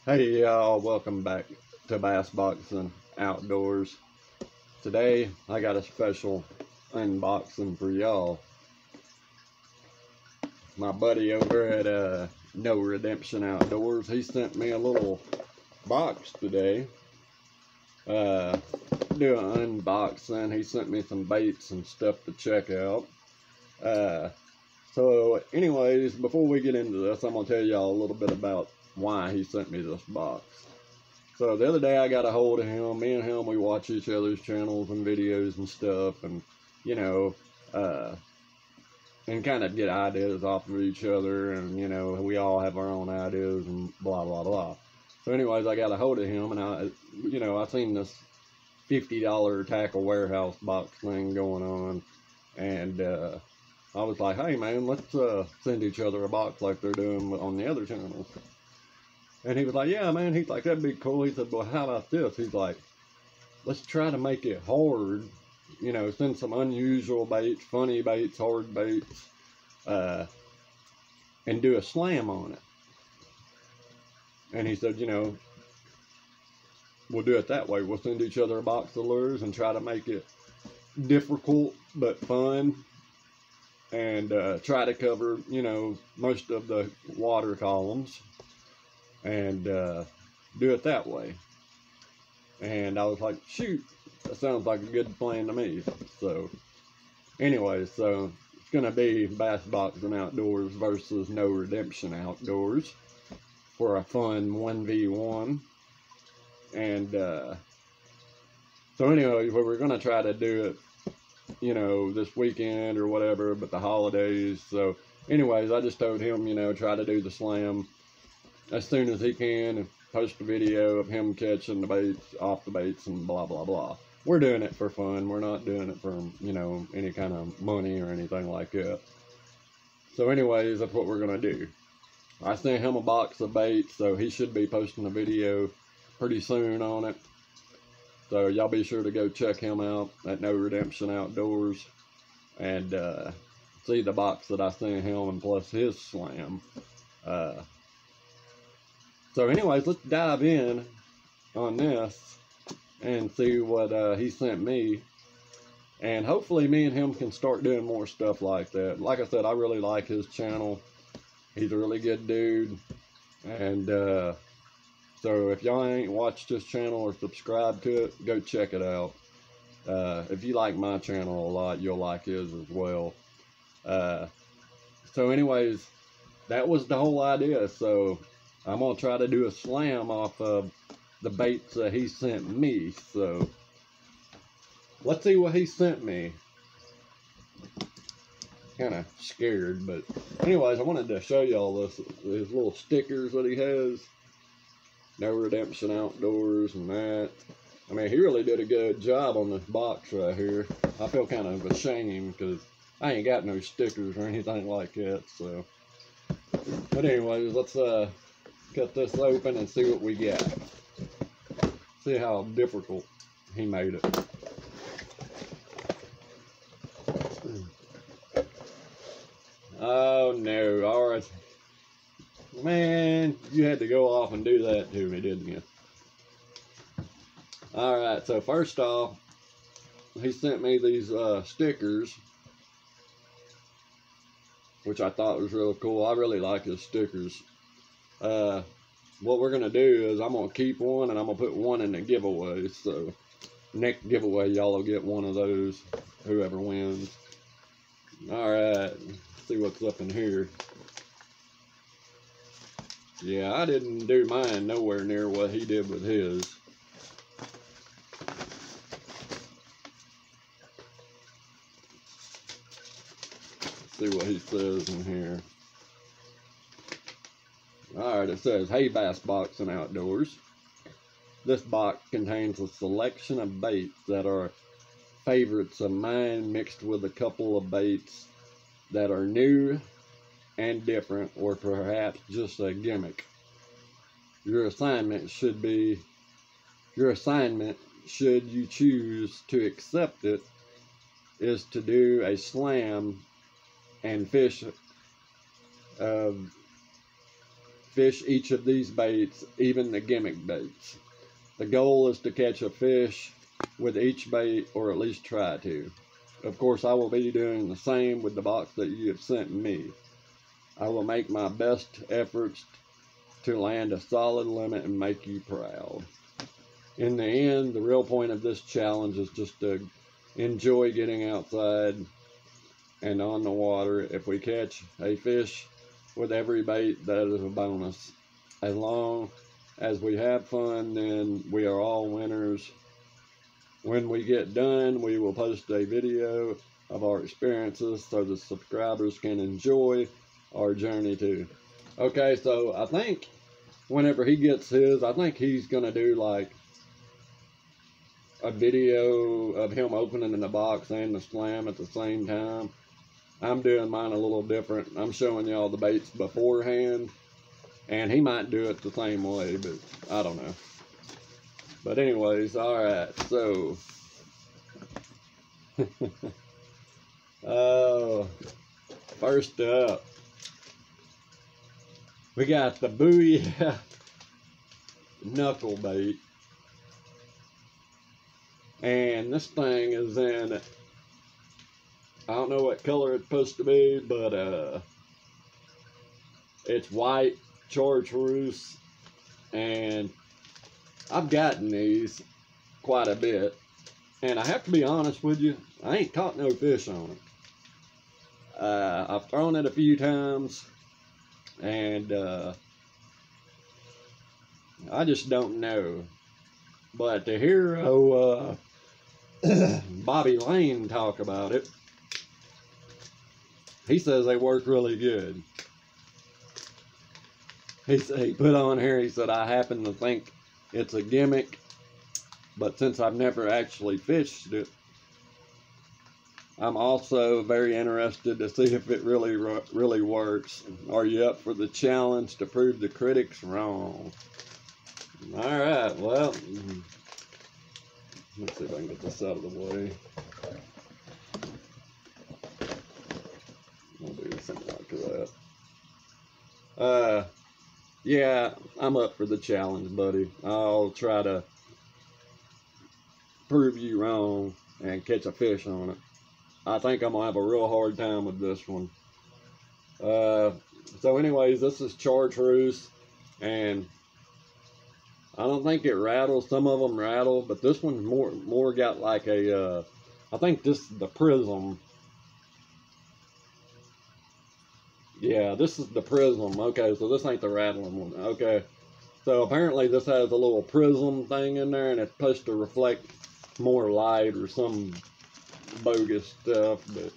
Hey y'all, welcome back to Bassboxing.Outdoors. Today I got a special unboxing for y'all. My buddy over at No Redemption Outdoors, he sent me a little box today. Do an unboxing. He sent me some baits and stuff to check out. So anyways, before we get into this, I'm gonna tell y'all a little bit about why he sent me this box. So the other day I got a hold of him. Me and him, we watch each other's channels and videos and stuff, and you know, and kind of get ideas off of each other, and you know, we all have our own ideas and blah blah blah. So anyways, I got a hold of him, and I seen this $50 tackle warehouse box thing going on, and I was like, hey man, let's send each other a box like they're doing on the other channels. And he was like, yeah, man. He's like, that'd be cool. He said, well, how about this? He's like, let's try to make it hard. You know, send some unusual baits, funny baits, hard baits, and do a slam on it. And he said, you know, we'll do it that way. We'll send each other a box of lures and try to make it difficult but fun. And try to cover, you know, most of the water columns. And do it that way. And I was like, shoot, that sounds like a good plan to me. So anyway, so it's gonna be Bassboxing.Outdoors versus No Redemption Outdoors for a fun 1v1. And so anyway, we're gonna try to do it, you know, this weekend or whatever, but the holidays. So anyways, I just told him, you know, try to do the slam as soon as he can and post a video of him catching the baits, off the baits, and blah blah blah. We're doing it for fun. We're not doing it for, you know, any kind of money or anything like that. So anyways, that's what we're gonna do. I sent him a box of baits, so he should be posting a video pretty soon on it. So y'all be sure to go check him out at No Redemption Outdoors and see the box that I sent him and plus his slam. So anyways, let's dive in on this and see what he sent me. And hopefully me and him can start doing more stuff like that. Like I said, I really like his channel. He's a really good dude. And so if y'all ain't watched his channel or subscribed to it, go check it out. If you like my channel a lot, you'll like his as well. So anyways, that was the whole idea. So I'm going to try to do a slam off of the baits that he sent me. So let's see what he sent me. Kind of scared, but anyways, I wanted to show y'all these little stickers that he has. No Redemption Outdoors and that. I mean, he really did a good job on this box right here. I feel kind of ashamed because I ain't got no stickers or anything like that. So, but anyways, let's cut this open and see what we got. See how difficult he made it. Oh no, alright. Man, you had to go off and do that to me, didn't you? Alright, so first off, he sent me these stickers, which I thought was really cool. I really like his stickers. What we're gonna do is I'm gonna keep one and I'm gonna put one in the giveaway. So next giveaway, y'all will get one of those, whoever wins. Alright, see what's up in here. Yeah, I didn't do mine nowhere near what he did with his. Let's see what he says in here. Alright, it says, hey Bassboxing.Outdoors. This box contains a selection of baits that are favorites of mine mixed with a couple of baits that are new and different or perhaps just a gimmick. Your assignment, should you choose to accept it, is to do a slam and fish fish each of these baits, even the gimmick baits. The goal is to catch a fish with each bait, or at least try to. Of course, I will be doing the same with the box that you have sent me. I will make my best efforts to land a solid limit and make you proud. In the end, the real point of this challenge is just to enjoy getting outside and on the water. If we catch a fish with every bait, that is a bonus. As long as we have fun, then we are all winners. When we get done, we will post a video of our experiences so the subscribers can enjoy our journey too. Okay, so I think whenever he gets his, I think he's gonna do like a video of him opening the box and the slam at the same time. I'm doing mine a little different. I'm showing y'all the baits beforehand, and he might do it the same way, but I don't know. But anyways, all right, so first up, we got the Booyah knuckle bait, and this thing is in, I don't know what color it's supposed to be, but it's white chartreuse, and I've gotten these quite a bit, and I have to be honest with you, I ain't caught no fish on it. I've thrown it a few times, and I just don't know. But to hear Bobby Lane talk about it, he says they work really good. He put on here, he said, I happen to think it's a gimmick, but since I've never actually fished it, I'm also very interested to see if it really works. Are you up for the challenge to prove the critics wrong? All right, well, let's see if I can get this out of the way. I'll do something like that. Yeah, I'm up for the challenge, buddy. I'll try to prove you wrong and catch a fish on it. I think I'm gonna have a real hard time with this one. So anyways, this is chartreuse, and I don't think it rattles. Some of them rattle, but this one's more got like a, I think this is the prism. Yeah, this is the prism. Okay, so this ain't the rattling one. Okay, so apparently this has a little prism thing in there, and it's supposed to reflect more light or some bogus stuff. But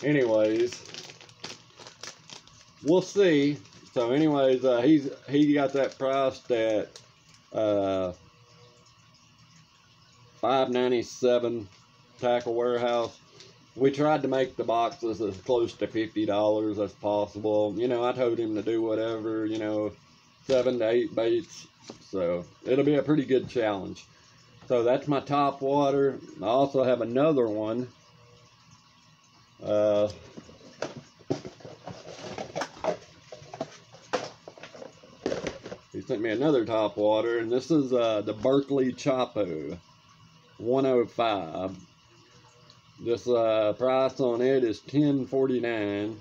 anyways, we'll see. So anyways, he got that priced at $5.97 Tackle Warehouse. We tried to make the boxes as close to $50 as possible. You know, I told him to do whatever, you know, 7 to 8 baits. So it'll be a pretty good challenge. So that's my top water. I also have another one. He sent me another top water, and this is the Berkeley Chapo 105. This price on it is $10.49.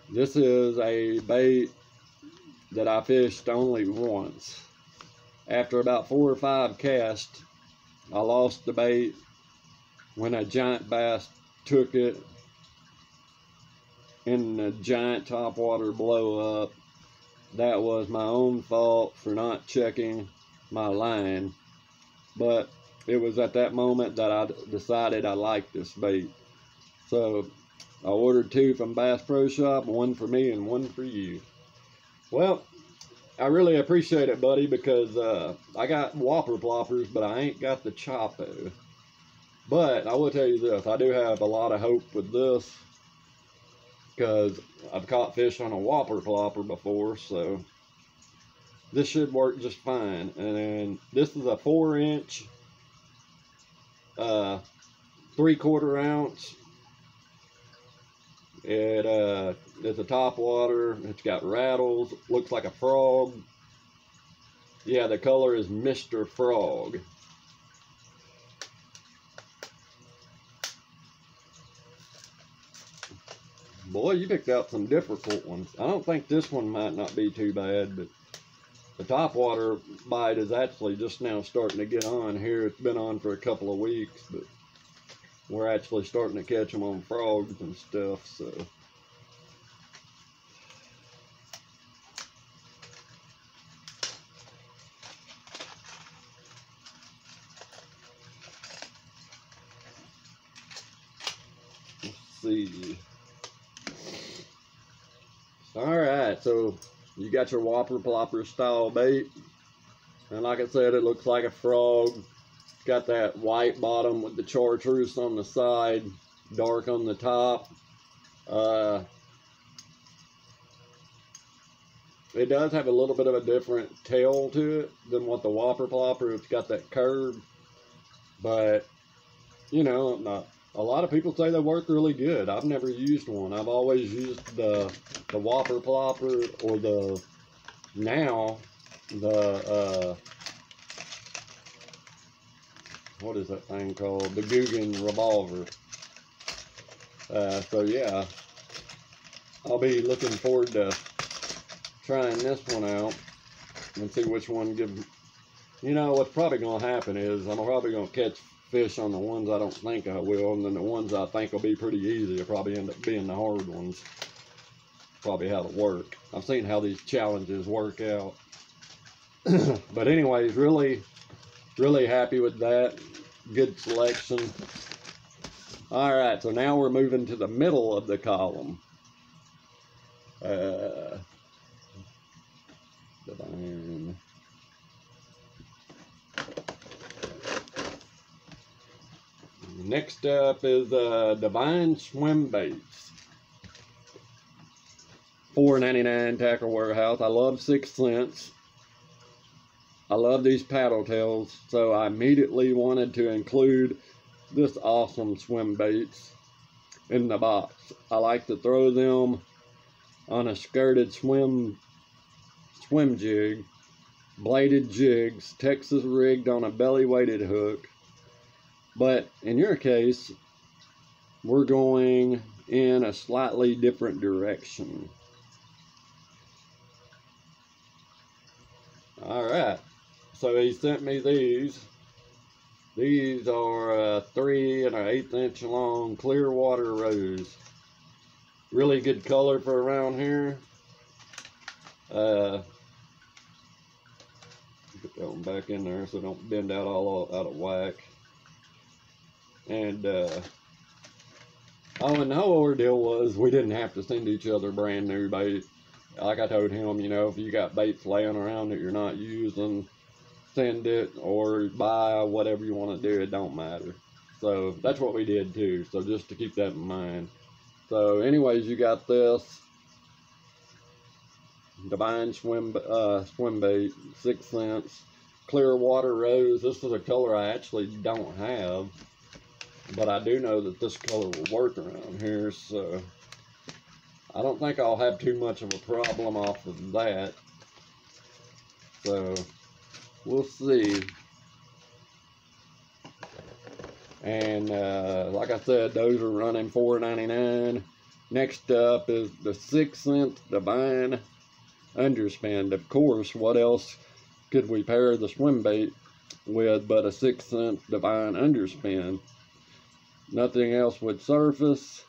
This is a bait that I fished only once. After about 4 or 5 casts, I lost the bait when a giant bass took it and the giant topwater blow up. That was my own fault for not checking my line, but it was at that moment that I decided I liked this bait. So I ordered 2 from Bass Pro Shop, 1 for me and 1 for you. Well, I really appreciate it, buddy, because I got whopper ploppers, but I ain't got the Chapo. But I will tell you this, I do have a lot of hope with this, because I've caught fish on a whopper plopper before, so this should work just fine. And then this is a 4-inch 3/4 ounce. It's a top water. It's got rattles. Looks like a frog. Yeah, the color is Mr. Frog. Boy, you picked out some difficult ones. I don't think this one might not be too bad, but the topwater bite is actually just now starting to get on here. It's been on for a couple of weeks, but we're actually starting to catch them on frogs and stuff, so. Let's see. Alright, so you got your whopper plopper style bait, and like I said, it looks like a frog. Got that white bottom with the chartreuse on the side, dark on the top. It does have a little bit of a different tail to it than what the whopper plopper. It's got that curve, but you know, a lot of people say they work really good. I've never used one. I've always used the whopper plopper, or the what is that thing called? The Guggen revolver. So yeah, I'll be looking forward to trying this one out and see which one gives. You know, what's probably going to happen is I'm probably going to catch fish on the ones I don't think I will, and then the ones I think will be pretty easy will probably end up being the hard ones. Probably how to work. I've seen how these challenges work out. But anyways, really happy with that. Good selection. Alright, so now we're moving to the middle of the column. Next up is Divine Swim Baits. $4.99 Tackle Warehouse. I love 6 cents. I love these paddle tails, so I immediately wanted to include this awesome swim baits in the box. I like to throw them on a skirted swim jig, bladed jigs, Texas rigged on a belly weighted hook. But in your case, we're going in a slightly different direction. Alright, so he sent me these. These are 3 1/8 inch long clear water rose. Really good color for around here. Put that one back in there so don't bend out all out of whack. And and the whole ordeal was we didn't have to send each other brand new bait. Like I told him, you know, if you got baits laying around that you're not using, send it, or buy whatever you want to do. It don't matter. So that's what we did too. So just to keep that in mind. So anyways, you got this Divine swim bait, 6 cents, clear water rose. This is a color I actually don't have, but I do know that this color will work around here, so I don't think I'll have too much of a problem off of that. So we'll see. And like I said, those are running $4.99. Next up is the 6 cent Divine Underspin. Of course, what else could we pair the swim bait with but a 6 cent Divine Underspin? Nothing else would surface.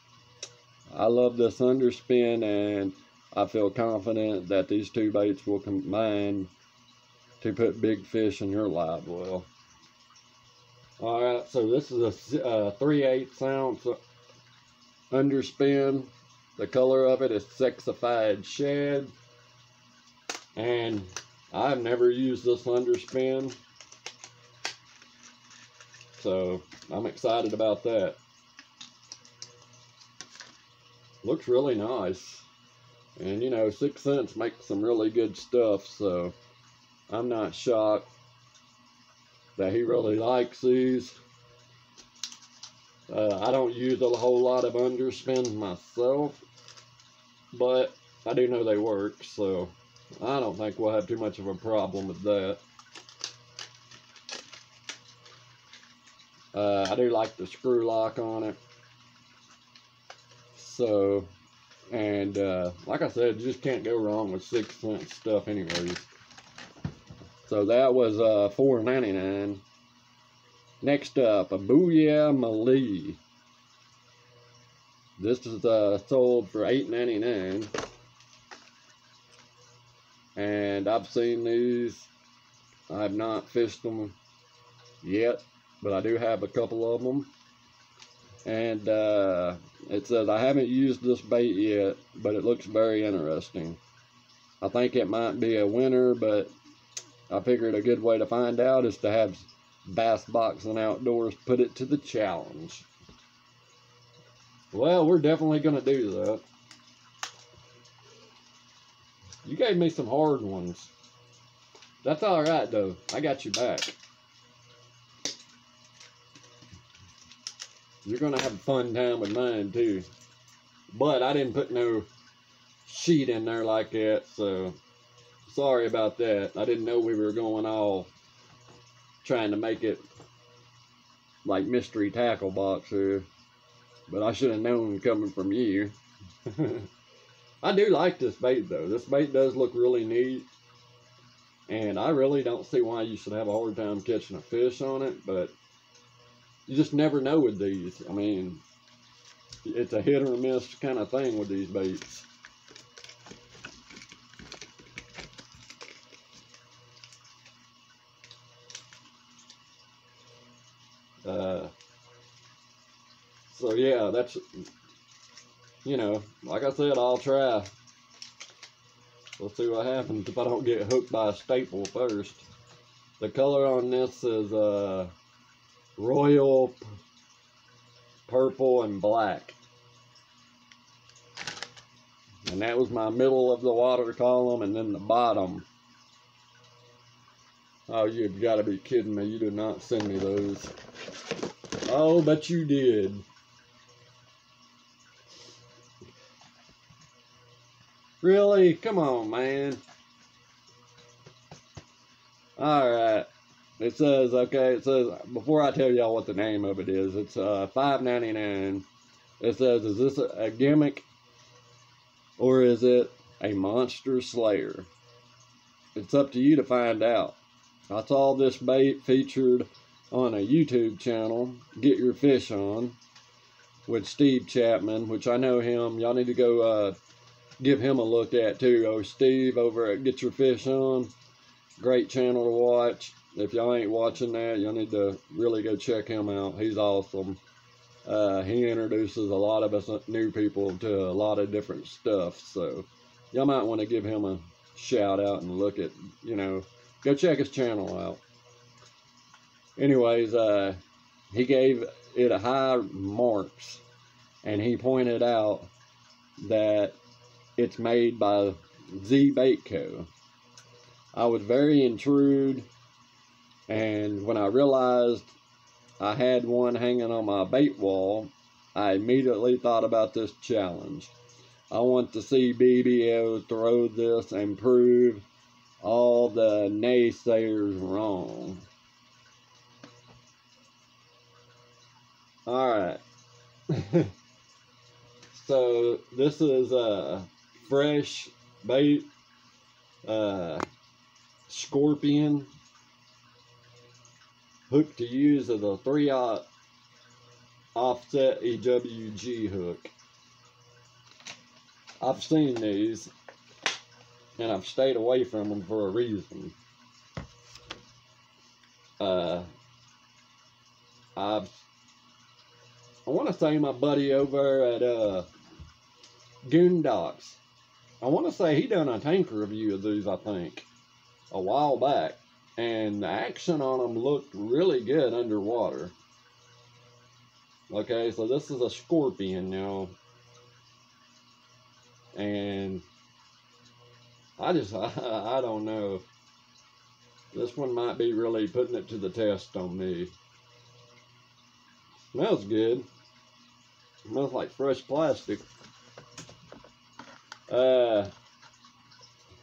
I love this underspin, and I feel confident that these two baits will combine to put big fish in your live well. Alright, so this is a 3/8 ounce underspin. The color of it is Sexified Shad. And I've never used this underspin, so I'm excited about that. Looks really nice. And you know, 6 cents makes some really good stuff, so I'm not shocked that he really likes these. I don't use a whole lot of underspins myself, but I do know they work, so I don't think we'll have too much of a problem with that. I do like the screw lock on it. So, and like I said, you just can't go wrong with 6th Sense stuff anyways. So that was $4.99. Next up, a Booyah Malee. This is sold for $8.99. And I've seen these. I have not fished them yet, but I do have a couple of them. And it says, I haven't used this bait yet, but it looks very interesting. I think it might be a winner, but I figured a good way to find out is to have Bassboxing.Outdoors put it to the challenge. Well, we're definitely going to do that. You gave me some hard ones. That's alright, though. I got you back. You're going to have a fun time with mine, too. But I didn't put no sheet in there like that, so sorry about that. I didn't know we were going all trying to make it like mystery tackle box here. But I should have known coming from you. I do like this bait, though. This bait does look really neat. And I really don't see why you should have a hard time catching a fish on it, but you just never know with these. I mean, it's a hit or miss kind of thing with these baits. So yeah, that's, you know, like I said, I'll try. We'll see what happens if I don't get hooked by a staple first. The color on this is royal purple and black. And that was my middle of the water column, and then the bottom. Oh, you've got to be kidding me. You did not send me those. Oh, but you did. Really? Come on, man. Alright. It says, okay, it says, before I tell y'all what the name of it is, it's $5.99. It says, is this a gimmick or is it a monster slayer? It's up to you to find out. I saw this bait featured on a YouTube channel, Get Your Fish On, with Steve Chapman, which I know him. Y'all need to go give him a look at too. Oh, Steve over at Get Your Fish On. Great channel to watch. If y'all ain't watching that, y'all need to really go check him out. He's awesome. He introduces a lot of us new people to a lot of different stuff. So y'all might want to give him a shout out and look at, you know, go check his channel out. Anyways, he gave it a high marks, and he pointed out that it's made by Z Bait Co. I was very intrigued, and when I realized I had one hanging on my bait wall, I immediately thought about this challenge. I want to see BBO throw this and prove all the naysayers wrong. Alright. So this is a fresh bait, scorpion, hook to use as a 3/0 offset EWG hook. I've seen these and I've stayed away from them for a reason. I want to say my buddy over at Goondocks, I want to say he done a tank review of these, I think, a while back, and the action on them looked really good underwater. Okay, so this is a scorpion now, and I don't know. This one might be really putting it to the test on me. Smells good. Smells like fresh plastic. I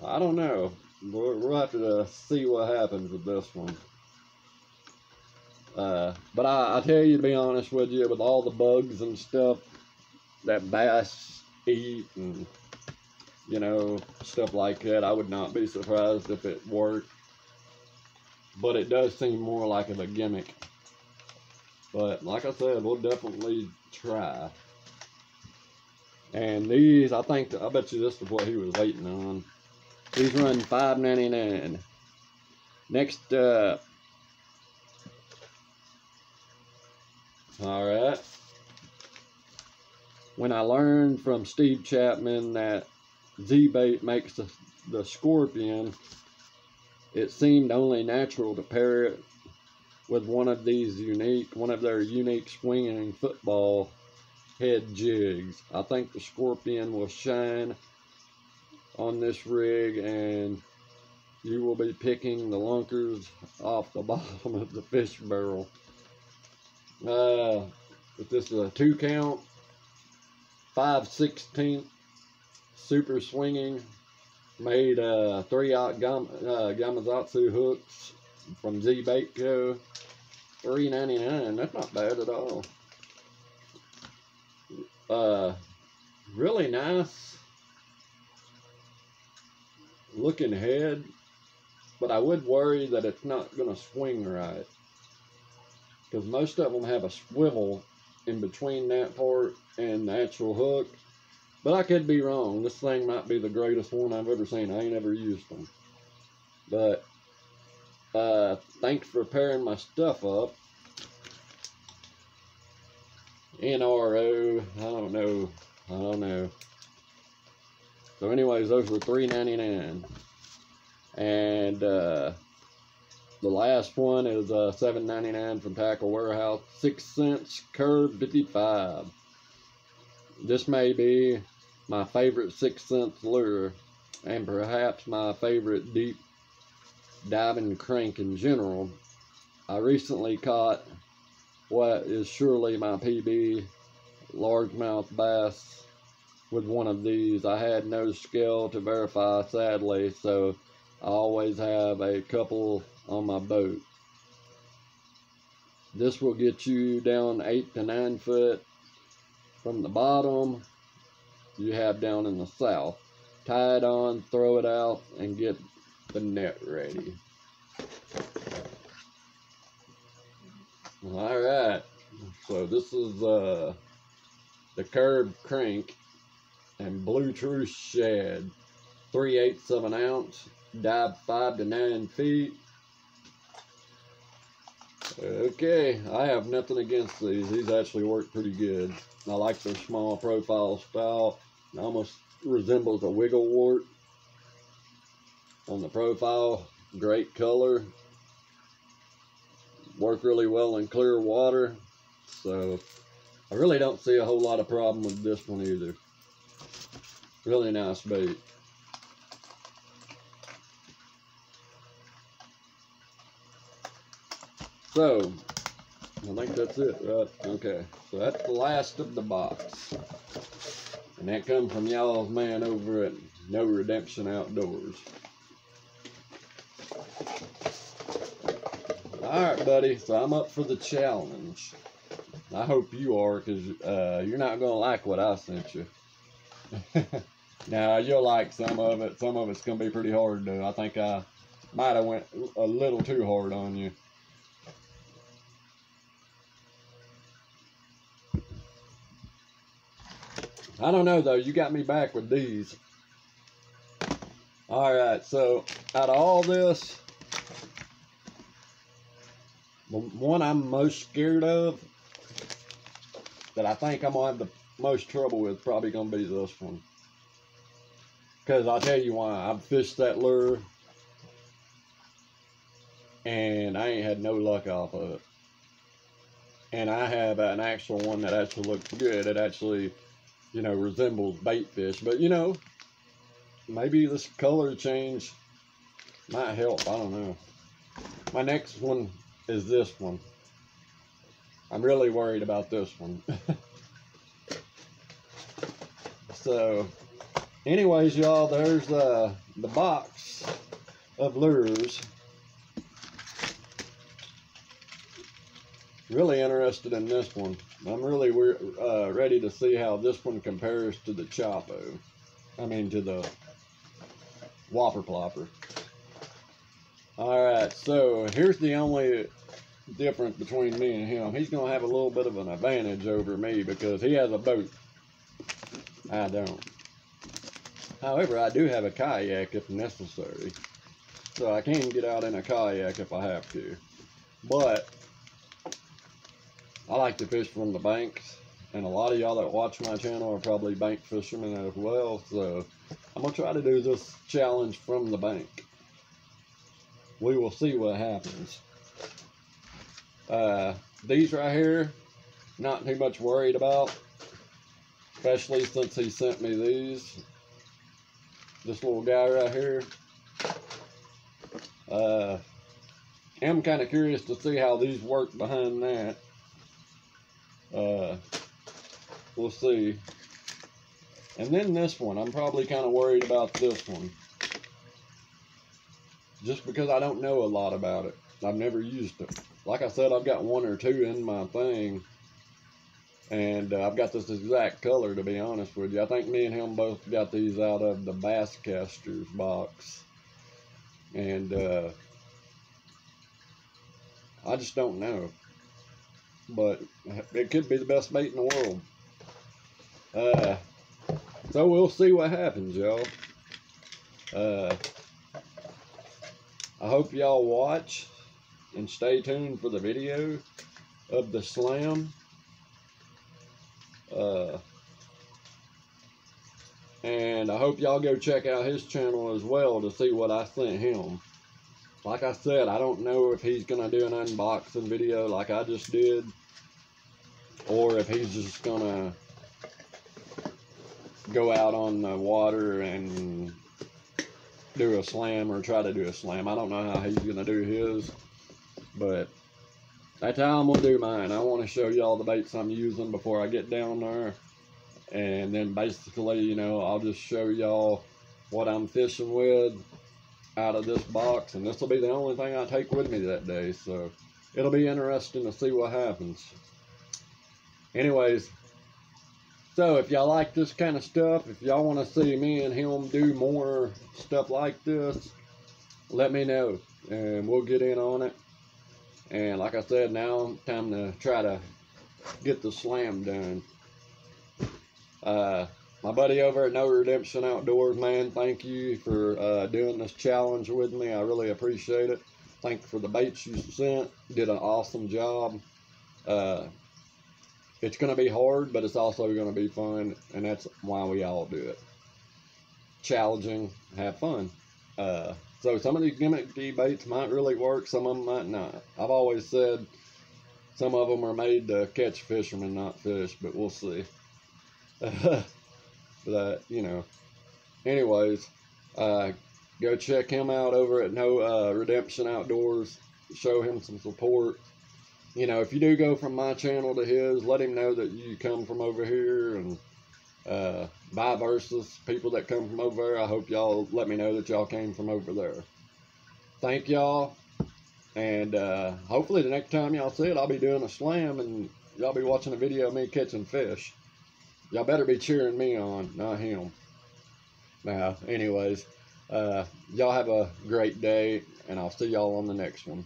don't know. We'll have to see what happens with this one. But I tell you, to be honest with you, with all the bugs and stuff that bass eat and, you know, stuff like that, I would not be surprised if it worked. But it does seem more like a gimmick. But like I said, we'll definitely try. And these, I bet you this is what he was waiting on. These run $5.99. Next up. Alright. When I learned from Steve Chapman that Z-bait makes the scorpion, it seemed only natural to pair it with one of their unique swinging football head jigs. I think the scorpion will shine on this rig, and you will be picking the lunkers off the bottom of the fish barrel. If this is a 2-count, 5/16 super swinging, made 3/0 Gamakatsu hooks from Z-Bait Co. $3.99. That's not bad at all. Really nice looking head, but I would worry that it's not going to swing right, because most of them have a swivel in between that part and the actual hook. But I could be wrong. This thing might be the greatest one I've ever seen. I ain't ever used them. But thanks for pairing my stuff up. NRO, I don't know. So anyways, those were $3.99. And the last one is $7.99 from Tackle Warehouse. 6 cents curve 55. This may be my favorite 6 cents lure, and perhaps my favorite deep diving crank in general. I recently caught what is surely my PB largemouth bass with one of these. I had no scale to verify, sadly, so I always have a couple on my boat. This will get you down 8 to 9 foot from the bottom you have down in the south. Tie it on, throw it out, and get the net ready. Alright, so this is the curved crank and blue truce shad. 3/8 of an ounce, dive 5 to 9 feet. Okay, I have nothing against these. These actually work pretty good. I like their small profile style. It almost resembles a wiggle wart on the profile. Great color. Work really well in clear water. So I really don't see a whole lot of problem with this one either. Really nice bait. So, I think that's it, right? Okay, so that's the last of the box. And that comes from y'all's man over at No Redemption Outdoors. Alright, buddy, so I'm up for the challenge. I hope you are, because you're not going to like what I sent you. Now, you'll like some of it. Some of it's going to be pretty hard, though. I think I might have went a little too hard on you. I don't know, though. You got me back with these. Alright, so out of all this, the one I'm most scared of, that I think I'm going to have the most trouble with, probably going to be this one. Because I'll tell you why. I've fished that lure, and I ain't had no luck off of it. And I have an actual one that actually looks good. It actually, you know, resembles bait fish. But, you know, maybe this color change might help. I don't know. My next one is this one. I'm really worried about this one. So, anyways, y'all, there's the box of lures. Really interested in this one. I'm really ready to see how this one compares to the Chapo. I mean, to the Whopper Plopper. Alright, so here's the only difference between me and him. He's going to have a little bit of an advantage over me because he has a boat. I don't. However, I do have a kayak if necessary. So I can get out in a kayak if I have to. But I like to fish from the banks. And a lot of y'all that watch my channel are probably bank fishermen as well. So I'm going to try to do this challenge from the bank. We will see what happens. These right here, not too much worried about. Especially since he sent me these. This little guy right here. I'm kind of curious to see how these work behind that. We'll see. And then this one, I'm probably kind of worried about this one. Just because I don't know a lot about it. I've never used it. Like I said, I've got one or two in my thing. And I've got this exact color, to be honest with you. I think me and him both got these out of the Basscasters box. And I just don't know. But it could be the best bait in the world. So we'll see what happens, y'all. I hope y'all watch and stay tuned for the video of the slam. And I hope y'all go check out his channel as well to see what I sent him. Like I said, I don't know if he's gonna do an unboxing video like I just did, or if he's just gonna go out on the water and do a slam or try to do a slam. I don't know how he's gonna do his, but that's how I'm gonna do mine. I want to show y'all the baits I'm using before I get down there, and then basically, you know, I'll just show y'all what I'm fishing with out of this box, and this will be the only thing I take with me that day, so it'll be interesting to see what happens. Anyways, so if y'all like this kind of stuff, if y'all want to see me and him do more stuff like this, let me know and we'll get in on it. And like I said, now time to try to get the slam done. My buddy over at No Redemption Outdoors, man, thank you for doing this challenge with me. I really appreciate it. Thank you for the baits you sent. You did an awesome job. It's going to be hard, but it's also going to be fun, and that's why we all do it. Challenging, have fun. So some of these gimmicky baits might really work, some of them might not. I've always said some of them are made to catch fishermen, not fish, but we'll see. But, you know, anyways, go check him out over at No Redemption Outdoors. Show him some support. You know, if you do go from my channel to his, let him know that you come from over here, and vice versa. People that come from over there, I hope y'all let me know that y'all came from over there. Thank y'all, and hopefully the next time y'all see it, I'll be doing a slam, and y'all be watching a video of me catching fish. Y'all better be cheering me on, not him. Now, anyways, y'all have a great day, and I'll see y'all on the next one.